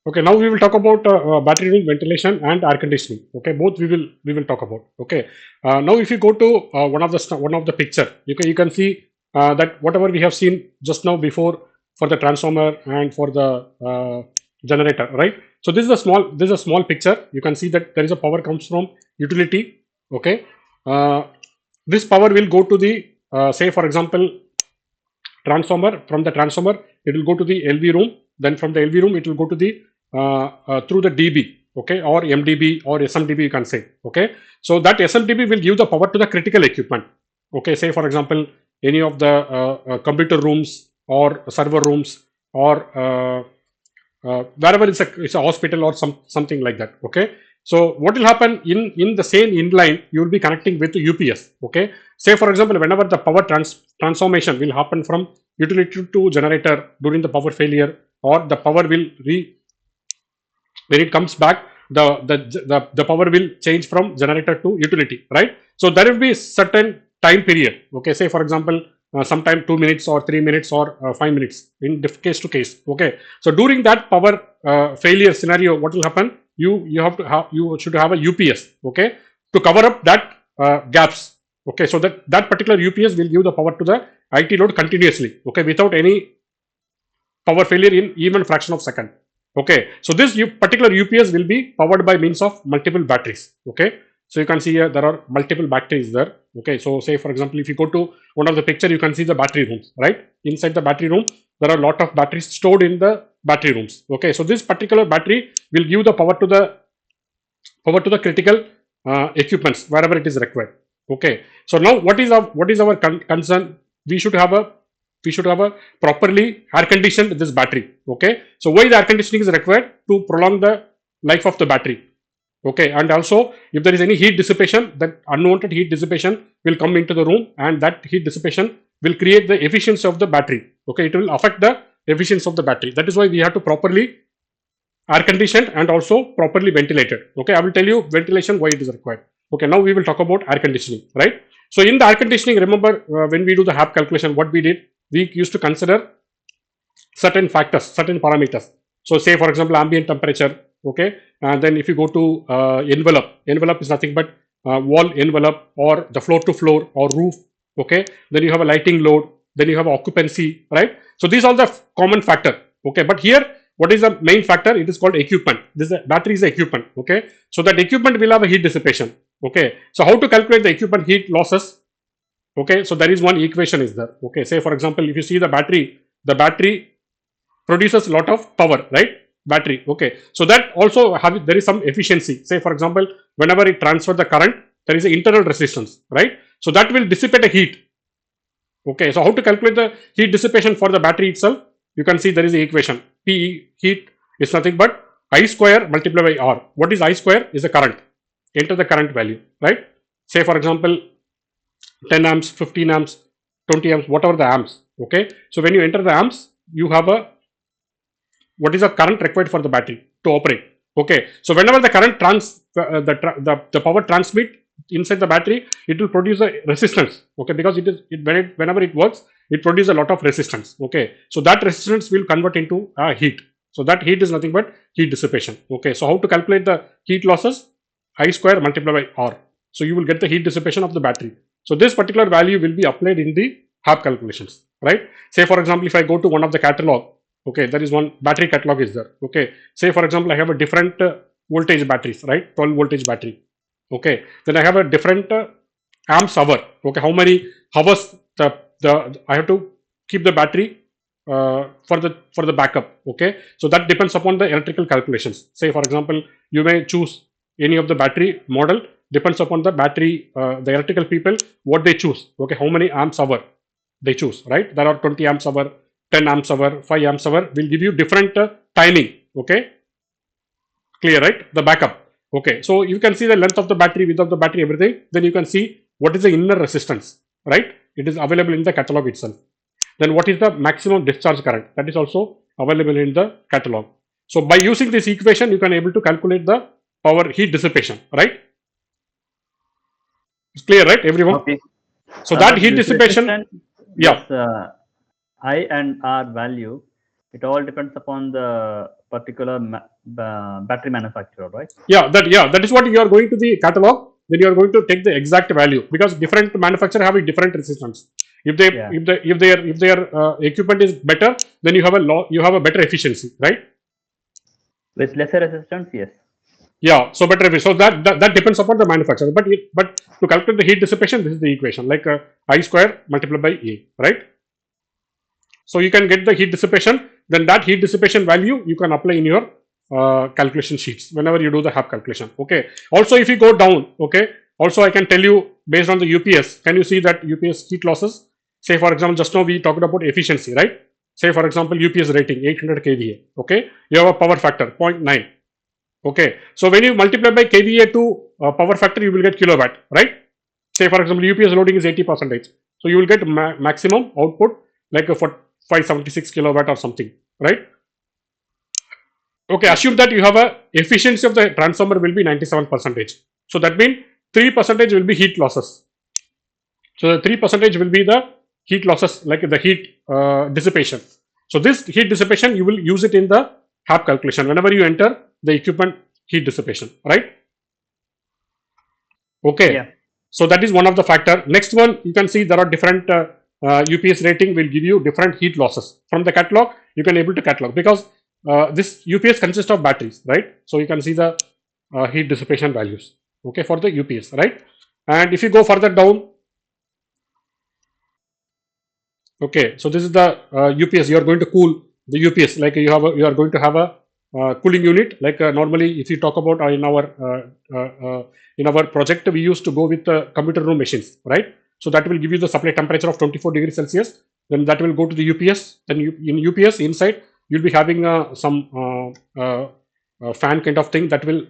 Okay, now we will talk about battery room ventilation and air conditioning. Okay, both we will talk about. Okay, now if you go to one of the picture, you can see that whatever we have seen just now before for the transformer and for the generator, right? So this is a small picture. You can see that there is a power comes from utility. Okay, uh, this power will go to the say for example transformer. From the transformer it will go to the LV room, then from the LV room it will go to the through the DB, okay, or MDB or SMDB you can say. Okay, so that SMDB will give the power to the critical equipment. Okay, say for example any of the computer rooms or server rooms or wherever it's a hospital or something like that. Okay, so what will happen in the same inline you will be connecting with UPS. Okay, say for example whenever the power transformation will happen from utility to generator during the power failure, or the power will when it comes back, the power will change from generator to utility, right? So there will be certain time period. Okay, say for example sometime 2 minutes or 3 minutes or 5 minutes in case to case. Okay, so during that power failure scenario, what will happen, you should have a UPS, okay, to cover up that gaps. Okay, so that particular UPS will give the power to the IT load continuously, okay, without any power failure in even fraction of second. Okay, so this particular UPS will be powered by means of multiple batteries. Okay, so you can see here there are multiple batteries there. Okay, so say for example if you go to one of the picture, you can see the battery rooms, right? Inside the battery room there are a lot of batteries stored in the battery rooms. Okay, so this particular battery will give the power to the critical equipments wherever it is required. Okay, so now what is our concern? We should have a properly air conditioned this battery. Okay, so why the air conditioning is required? To prolong the life of the battery. Okay, and also if there is any heat dissipation, that unwanted heat dissipation will come into the room, and that heat dissipation will create the efficiency of the battery. Okay, it will affect the efficiency of the battery. That is why we have to properly air conditioned and also properly ventilated. Okay, I will tell you ventilation why it is required. Okay, now we will talk about air conditioning, right? So in the air conditioning, remember when we do the HAP calculation, what we did, we used to consider certain factors, certain parameters. So say for example ambient temperature. Okay, and then if you go to envelope is nothing but wall envelope or the floor to floor or roof. Okay, then you have a lighting load, then you have occupancy, right? So these are the common factor. Okay, but here what is the main factor? It is called equipment. This battery is the equipment. Okay, so that equipment will have a heat dissipation. Okay, so how to calculate the equipment heat losses? Okay, so there is one equation is there. Okay, say for example if you see the battery produces a lot of power, right? Battery. Okay, so that also there is some efficiency. Say for example whenever it transfers the current, there is an internal resistance, right? So that will dissipate a heat. Okay, so how to calculate the heat dissipation for the battery itself? You can see there is an equation. P heat is nothing but I square multiplied by R. What is I square? Is the current. Enter the current value, right? Say for example 10 amps, 15 amps, 20 amps, whatever the amps. Okay, so when you enter the amps, you have a what is the current required for the battery to operate. Okay, so whenever the current the power transmit inside the battery, it will produce a resistance. Okay, because whenever it works, it produces a lot of resistance. Okay, so that resistance will convert into heat. So that heat is nothing but heat dissipation. Okay, so how to calculate the heat losses? I square multiplied by R. So you will get the heat dissipation of the battery. So this particular value will be applied in the HAP calculations, right? Say for example if I go to one of the catalog. Okay, there is one battery catalog is there. Okay, say for example I have a different voltage batteries, right? 12 voltage battery. Okay, then I have a different amps hour. Okay, how many hours the I have to keep the battery for the backup. Okay, so that depends upon the electrical calculations. Say for example you may choose any of the battery model, depends upon the battery the electrical people what they choose. Okay, how many amps hour they choose, right? There are 20 amps hour, 10 amps hour, 5 amps hour will give you different timing. Okay, clear, right? The backup. Okay, so you can see the length of the battery, width of the battery, everything. Then you can see what is the inner resistance, right? It is available in the catalog itself. Then what is the maximum discharge current? That is also available in the catalog. So by using this equation, you can able to calculate the power heat dissipation, right? It's clear, right, everyone? Okay. So that heat This dissipation, resistance, yeah. this I and R value, it all depends upon the particular battery manufacturer, right? That is what you are going to the catalog. Then you are going to take the exact value, because different manufacturer have a different resistance. If they Yeah. if their equipment is better, then you have a better efficiency, right? With lesser resistance, yes. Yeah, so better efficiency. So that depends upon the manufacturer. But to calculate the heat dissipation, this is the equation, like I square multiplied by A, right? So you can get the heat dissipation. Then that heat dissipation value you can apply in your calculation sheets whenever you do the HAP calculation. Okay. Also, if you go down, okay. Also, I can tell you based on the UPS. Can you see that UPS heat losses? Say for example, just now we talked about efficiency, right? Say for example, UPS rating 800 kVA. Okay. You have a power factor 0.9. Okay. So when you multiply by kVA to power factor, you will get kilowatt, right? Say for example, UPS loading is 80%. So you will get maximum output like for 576 kilowatt or something, right? Okay, assume that you have a efficiency of the transformer will be 97%. So that means 3% will be heat losses. So the 3% will be the heat losses, like the heat dissipation. So this heat dissipation, you will use it in the HAP calculation whenever you enter the equipment heat dissipation, right? Okay. Yeah. So that is one of the factor. Next one, you can see there are different UPS rating will give you different heat losses. From the catalog, you can able to catalog, because this UPS consists of batteries, right? So you can see the heat dissipation values, okay, for the UPS, right? And if you go further down, okay, so this is the UPS. You are going to cool the UPS, like you are going to have a cooling unit. Like normally, if you talk about in our project, we used to go with computer room machines, right? So that will give you the supply temperature of 24 degrees Celsius. Then that will go to the UPS. Then in UPS inside, you'll be having some fan kind of thing that will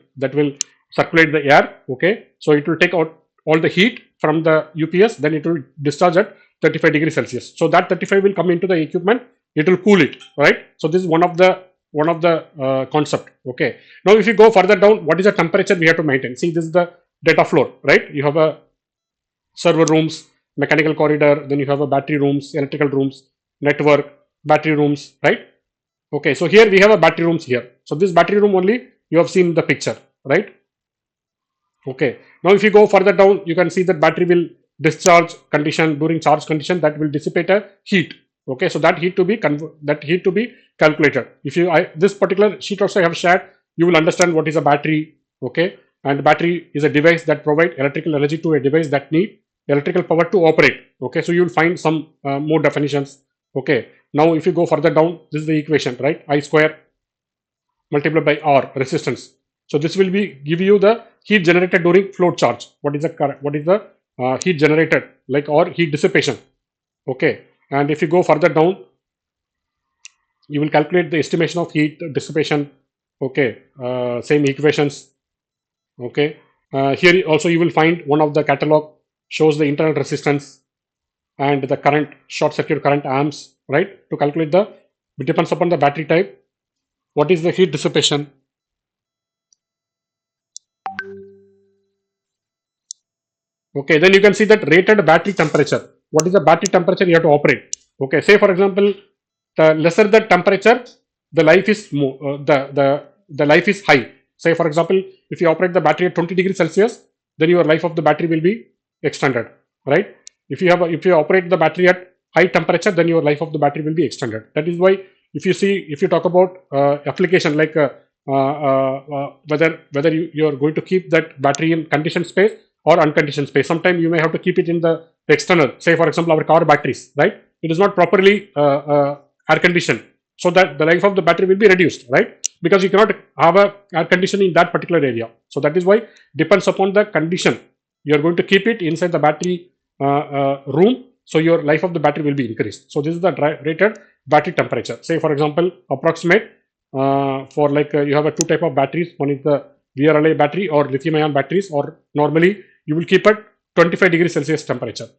circulate the air. Okay, so it will take out all the heat from the UPS. Then it will discharge at 35 degrees Celsius. So that 35 will come into the equipment. It will cool it, right? So this is one of the concept. Okay. Now if you go further down, what is the temperature we have to maintain? See, this is the data floor, right? You have a server rooms, mechanical corridor, then you have a battery rooms, electrical rooms, network, battery rooms, right? Okay, so here we have a battery rooms here. So this battery room only you have seen the picture, right? Okay. Now if you go further down, you can see that battery will discharge condition during charge condition, that will dissipate a heat. Okay, so that heat to be calculated. If you this particular sheet also I have shared, you will understand what is a battery. Okay, and battery is a device that provide electrical energy to a device that need electrical power to operate. Okay, so you will find some more definitions. Okay, now if you go further down, this is the equation, right? I square multiplied by R resistance. So this will be give you the heat generated during float charge. What is the heat generated, like, or heat dissipation. Okay, and if you go further down, you will calculate the estimation of heat dissipation. Okay, same equations. Okay, here also you will find one of the catalog shows the internal resistance and the current, short circuit current amps, right? To calculate it depends upon the battery type. What is the heat dissipation? Okay, then you can see that rated battery temperature. What is the battery temperature you have to operate? Okay, say for example, the lesser the temperature, the life is more, the life is high. Say for example, if you operate the battery at 20 degrees Celsius, then your life of the battery will be extended, right? If you operate the battery at high temperature, then your life of the battery will be extended. That is why if you talk about application like whether you are going to keep that battery in conditioned space or unconditioned space. Sometimes you may have to keep it in the external. Say for example, our car batteries, right? It is not properly air conditioned, so that the life of the battery will be reduced, right? Because you cannot have a air conditioning in that particular area. So that is why depends upon the condition. You are going to keep it inside the battery room, so your life of the battery will be increased. So this is the rated battery temperature. Say for example, approximate for like you have a two type of batteries. One is the VRLA battery or lithium ion batteries, or normally you will keep at 25 degrees Celsius temperature.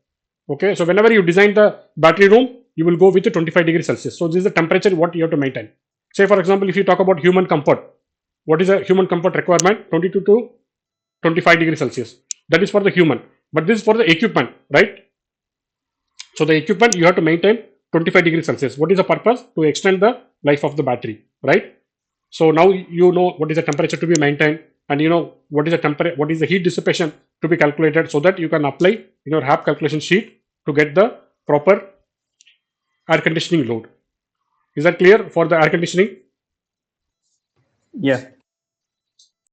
Okay, so whenever you design the battery room, you will go with the 25 degrees Celsius. So this is the temperature what you have to maintain. Say for example, if you talk about human comfort, what is a human comfort requirement? 22 to 25 degrees Celsius. That is for the human, but this is for the equipment, right? So the equipment you have to maintain 25 degrees Celsius. What is the purpose? To extend the life of the battery, right? So now you know what is the temperature to be maintained, and you know what is the what is the heat dissipation to be calculated, so that you can apply in your HAP calculation sheet to get the proper air conditioning load. Is that clear for the air conditioning? Yeah.